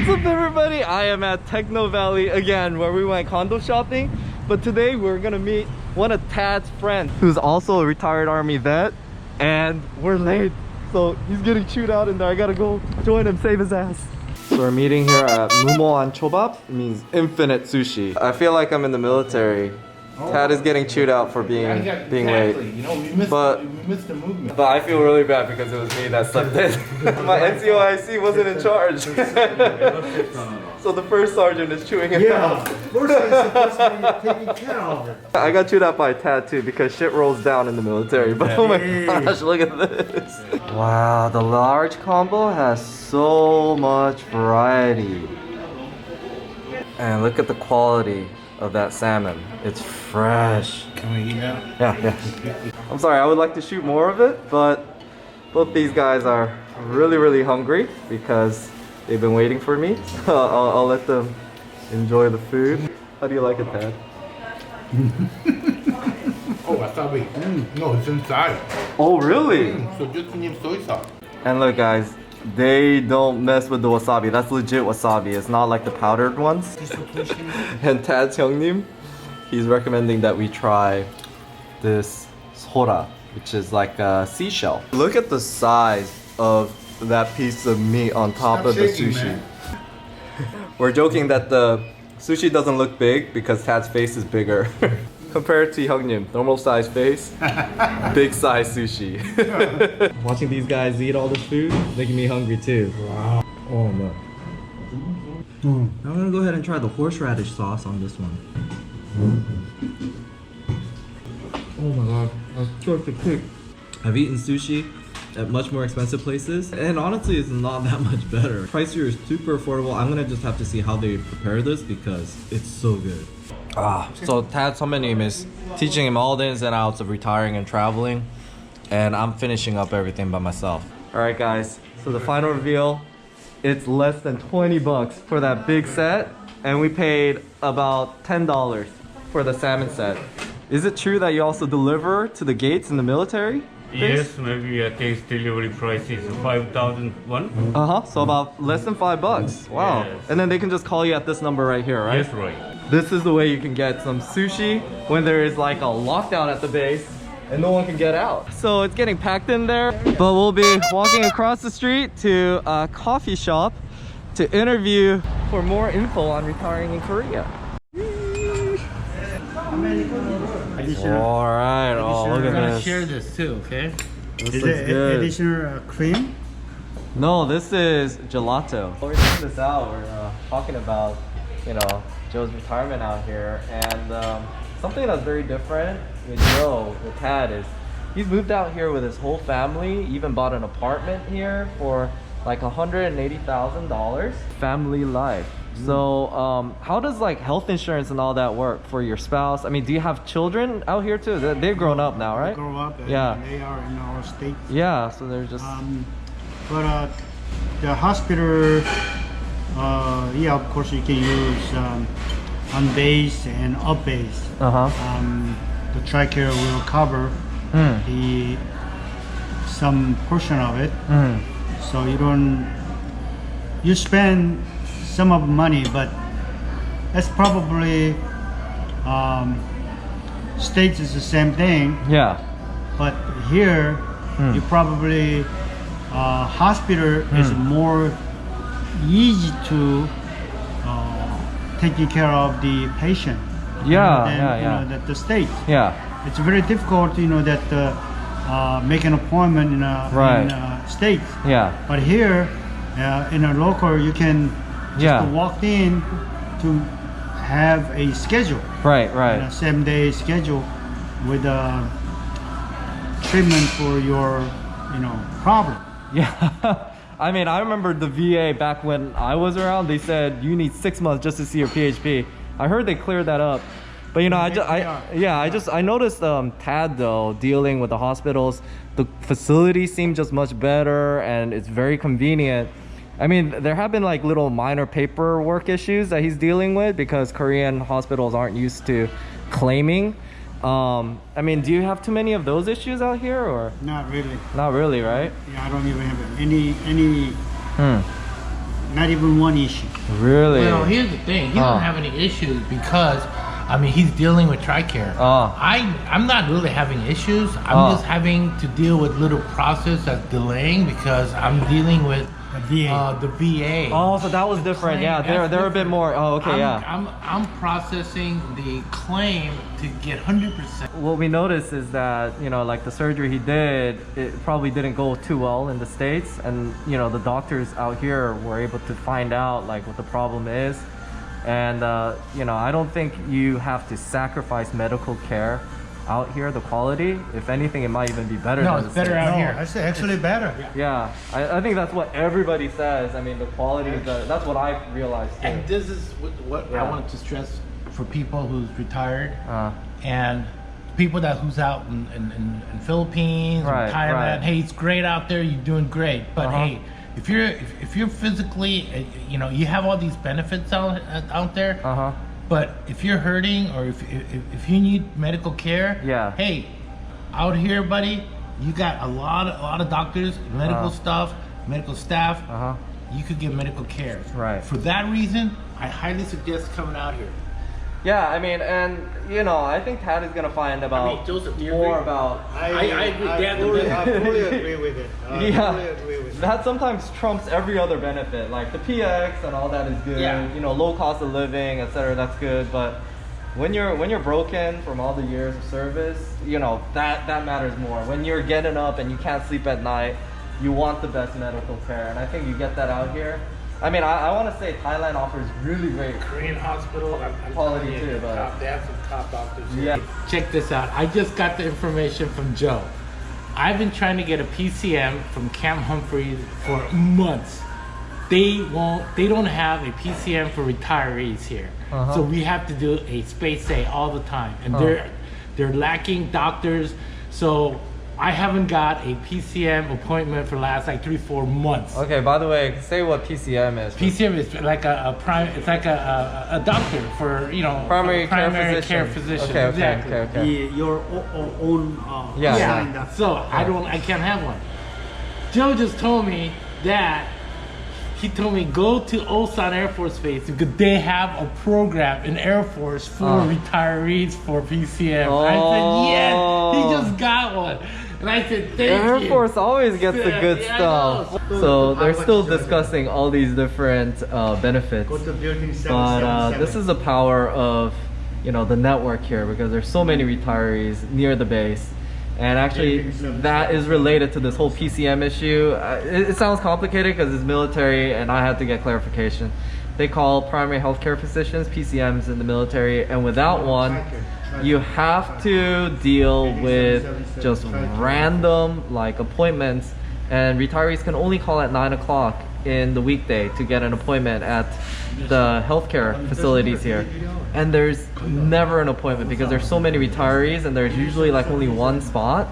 What's up everybody? I am at Techno Valley again where we went condo shopping, but today we're gonna meet one of Tad's friends who's also a retired army vet, and we're late so he's getting chewed out in there. I gotta go join him, save his ass. So we're meeting here at Mumoan Chobap. It means infinite sushi. I feel like I'm in the military. Tad is getting chewed out for being late. You know, we missed the movement. But I feel really bad because it was me that slept in. My NCOIC wasn't in charge. So the first sergeant is chewing it out. First thing is supposed to be taking care of it. I got chewed out by Tad too because shit rolls down in the military. But oh my gosh, look at this. Wow, the large combo has so much variety. And look at the quality of that salmon. It's fresh. Can we eat now? Yeah. I'm sorry, I would like to shoot more of it, but both these guys are really hungry because they've been waiting for me. So I'll let them enjoy the food. How do you like it, Tad? Oh, wasabi. No, it's inside. Oh, really? So just need soy sauce. And look, guys, they don't mess with the wasabi. That's legit wasabi. It's not like the powdered ones. And Tad's 형님, he's recommending that we try this sora, which is like a seashell. Look at the size of that piece of meat on top of the sushi. We're joking that the sushi doesn't look big because Tad's face is bigger. Compared to 형님, normal size face, big size sushi. Watching these guys eat all this food, making me hungry too. Wow. Oh no. I'm gonna go ahead and try the horseradish sauce on this one. Oh my god, that's such a kick. I've eaten sushi at much more expensive places, and honestly it's not that much better. Price here is super affordable. I'm gonna just have to see how they prepare this because it's so good. So Tad 선배님 is teaching him all the ins and outs of retiring and traveling, and I'm finishing up everything by myself. Alright guys, so the final reveal, it's less than 20 bucks for that big set, and we paid about $10 for the salmon set. Is it true that you also deliver to the gates in the military? Yes, maybe I think delivery price is 5,001. So about less than $5. Wow. Yes. And then they can just call you at this number right here, right? Yes, right. This is the way you can get some sushi when there is like a lockdown at the base and no one can get out. So it's getting packed in there, but we'll be walking across the street to a coffee shop to interview for more info on retiring in Korea. Alright, oh look at this. Share this too, okay? This Is looks it good. additional cream? No, this is gelato. We're checking this out. We're talking about, you know, Joe's retirement out here, and something that's very different with Joe, with Tad, is he's moved out here with his whole family. Even bought an apartment here for like $180,000. Family life. So how does like health insurance and all that work for your spouse? I mean, do you have children out here too? They've grown up now, right? They grow up and Yeah. they are in our state. Yeah, so they're just But the hospital, yeah, of course you can use on base and up base. The Tricare will cover some portion of it. So you spend some of the money, but that's probably states is the same thing. yeah. But here, you probably hospital is more easy to taking care of the patient. Yeah, than, yeah. You know, that the state. Yeah. It's very difficult, you know, that make an appointment in a state. Yeah. But here, in a local, you can just walk in to have a schedule. Right. A 7-day schedule with a treatment for your, problem. Yeah. I mean, I remember the VA back when I was around, they said you need 6 months just to see your PHP. I heard they cleared that up. But I noticed Tad though, dealing with the hospitals, the facility seemed just much better and it's very convenient. I mean, there have been like little minor paperwork issues that he's dealing with because Korean hospitals aren't used to claiming. I mean, do you have too many of those issues out here, or? Not really. Not really, right? Yeah, I don't even have not even one issue. Really? Well, here's the thing. He doesn't have any issues because, I mean, he's dealing with Tricare. I'm not really having issues. I'm just having to deal with little process that's delaying because I'm dealing with the VA. Oh, so that was different. Yeah, they're a bit more. Oh, okay, I'm processing the claim to get 100%. What we noticed is that, you know, like the surgery he did, it probably didn't go too well in the States, and you know, the doctors out here were able to find out like what the problem is. And you know, I don't think you have to sacrifice medical care out here, the quality. If anything, it might even be better. No, than it's the better States. out here. It's actually better. Yeah, I think that's what everybody says. I mean, the quality is better. That's what I realized too. And this is what I wanted to stress for people who's retired and people who's out in Philippines or Thailand. Right. Hey, it's great out there. You're doing great. But hey, if you're physically, you know, you have all these benefits out there. But if you're hurting or if you need medical care, hey, out here, buddy, you got a lot of doctors, medical medical staff. You could get medical care. Right. For that reason, I highly suggest coming out here. Yeah, I mean, and you know, I think Tad is gonna find about Joseph, do you more agree? about. I agree. I fully agree with it. Fully agree with it. That sometimes trumps every other benefit. Like the PX and all that is good. Yeah. You know, low cost of living, etc. That's good. But when you're broken from all the years of service, you know, that matters more. When you're getting up and you can't sleep at night, you want the best medical care, and I think you get that out here. I mean, I want to say Thailand offers really great Korean hospital, I'm quality telling you, too, but they have some top doctors here. Yeah. Check this out. I just got the information from Joe. I've been trying to get a PCM from Camp Humphreys for months. They don't have a PCM for retirees here. So we have to do a space stay all the time. And they're lacking doctors. So I haven't got a PCM appointment for the last like 3-4 months. Okay, by the way, say what PCM is. PCM is like a doctor for, you know, Primary care physician. Okay, exactly. Your own design that. So I can't have one. Joe just told me that he told me go to Osan Air Force Base because they have a program in Air Force for retirees for PCM. I said, yes, he just got one. And I said, thank you. Air Force always gets the good stuff. So they're still discussing all these different benefits. Go to building But this is the power of, you know, the network here, because there's so many retirees near the base. And actually, that is related to this whole PCM issue. It sounds complicated because it's military, and I had to get clarification. They call primary healthcare physicians PCMs in the military, and without one, you have to deal with just random like appointments, and retirees can only call at 9 o'clock in the weekday to get an appointment at the healthcare facilities here. And there's never an appointment because there's so many retirees and there's usually like only one spot.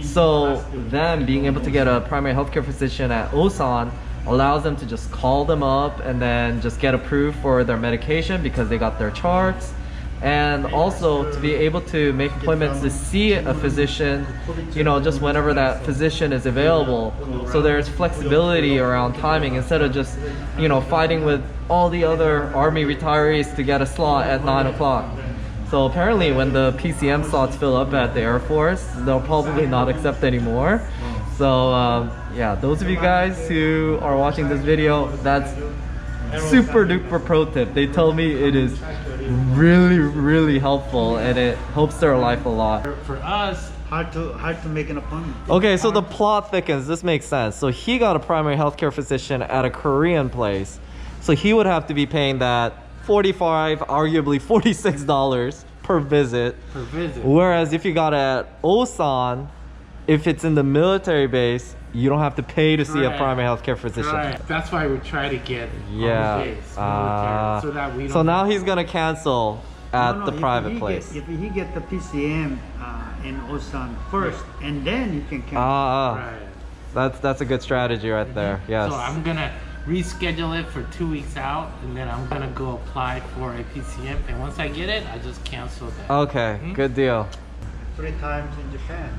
So them being able to get a primary healthcare physician at Osan allows them to just call them up and then just get approved for their medication because they got their charts. And also to be able to make appointments to see a physician, you know, just whenever that physician is available. So there's flexibility around timing instead of just, you know, fighting with all the other Army retirees to get a slot at 9 o'clock. So apparently when the PCM slots fill up at the Air Force, they'll probably not accept anymore. So yeah, those of you guys who are watching this video, that's super duper pro tip. They told me it is really helpful and it helps their life a lot. For us, hard to make an appointment. Okay, so the plot thickens. This makes sense. So he got a primary healthcare physician at a Korean place. So he would have to be paying that $45, arguably $46 per visit. Whereas if you got at Osan, if it's in the military base, you don't have to pay to see a primary healthcare physician. Right. That's why we try to get on the base, military, so that we don't. So now he's gonna cancel at the private place. If he get the PCM in Osan first, and then he can cancel. Right. That's a good strategy right there. Yes. So I'm gonna reschedule it for 2 weeks out, and then I'm gonna go apply for a PCM. And once I get it, I just cancel that. Okay, good deal. 3 times in Japan.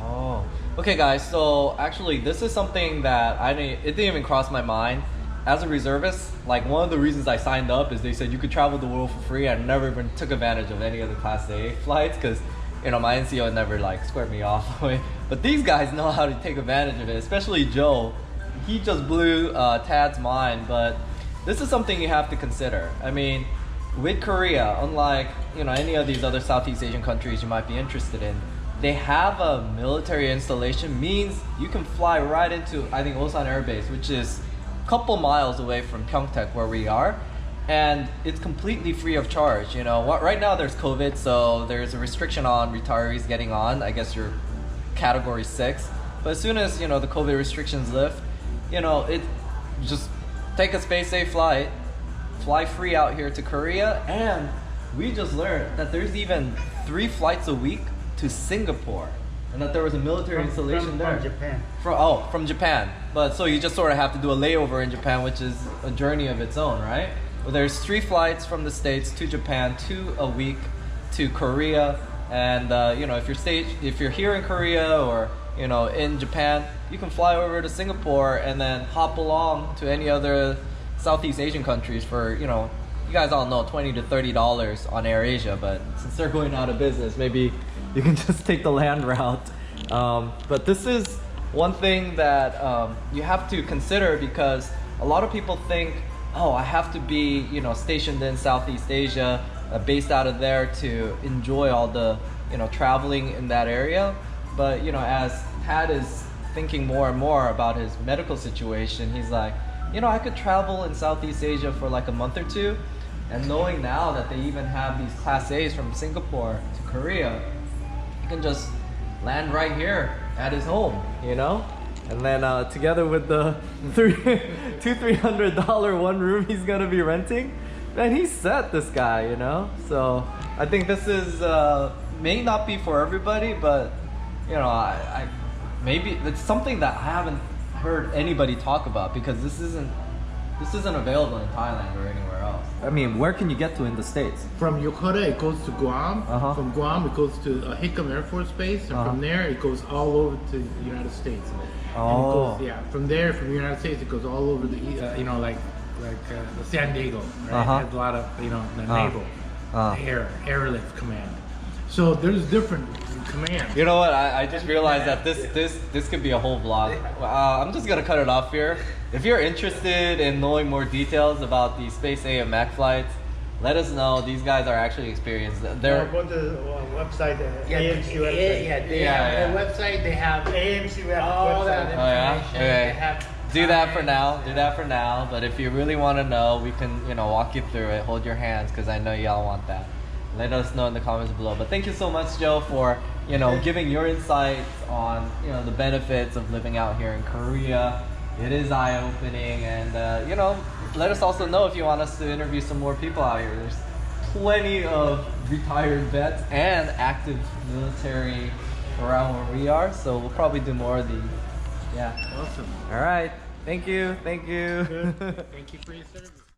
Oh. Okay guys, so actually this is something that it didn't even cross my mind as a reservist, like one of the reasons I signed up is they said you could travel the world for free. I never even took advantage of any of the Class A flights because, you know, my NCO never like squared me off. But these guys know how to take advantage of it, especially Joe. He just blew Tad's mind. But this is something you have to consider. I mean, with Korea, unlike, you know, any of these other Southeast Asian countries you might be interested in, they have a military installation, means you can fly right into, I think, Osan Air Base, which is a couple miles away from Pyeongtaek where we are, and it's completely free of charge. You know, right now there's COVID, so there's a restriction on retirees getting on. I guess you're category 6, but as soon as, you know, the COVID restrictions lift, you know, it just take a space safe flight, fly free out here to Korea, and we just learned that there's even 3 flights a week to Singapore, and that there was a military installation there. From Japan. From Japan. But so you just sort of have to do a layover in Japan, which is a journey of its own, right? Well, there's 3 flights from the States to Japan, 2 a week to Korea, and you know, if you're here in Korea or, you know, in Japan, you can fly over to Singapore and then hop along to any other Southeast Asian countries for, you know, you guys all know $20 to $30 on AirAsia, but since they're going out of business, maybe you can just take the land route. But this is one thing that you have to consider, because a lot of people think, oh, I have to be, you know, stationed in Southeast Asia, based out of there to enjoy all the, you know, traveling in that area. But, you know, as Tad is thinking more and more about his medical situation, he's like, you know, I could travel in Southeast Asia for like a month or 2, and knowing now that they even have these Class A's from Singapore to Korea, he can just land right here at his home, you know? And then together with the $300 one room he's gonna be renting, man, he's set, this guy, you know? So I think this is, may not be for everybody, but, you know, I maybe it's something that I haven't heard anybody talk about, because this isn't available in Thailand or anywhere else. I mean, where can you get to in the States? From Yokota, it goes to Guam. From Guam, it goes to Hickam Air Force Base, and from there, it goes all over to the United States. And it goes, yeah, from there, from the United States, it goes all over the, you know, like San Diego, right? It has a lot of, you know, the naval, airlift command. So there's different commands. You know what? I just realized that this could be a whole vlog. I'm just gonna cut it off here. If you're interested in knowing more details about the Space A and Mac flights, let us know. These guys are actually experienced. They're Go to the website, AMC The website, they have AMC all that website. Oh yeah? information. Okay. They have Do that for now. Do that for now. But if you really want to know, we can, you know, walk you through it. Hold your hands, because I know y'all want that. Let us know in the comments below. But thank you so much, Joe, for, you know, giving your insights on, you know, the benefits of living out here in Korea. It is eye-opening, and you know, let us also know if you want us to interview some more people out here. There's plenty of retired vets and active military around where we are, so we'll probably do more of these. Yeah. Awesome. All right. Thank you. Thank you. Thank you for your service.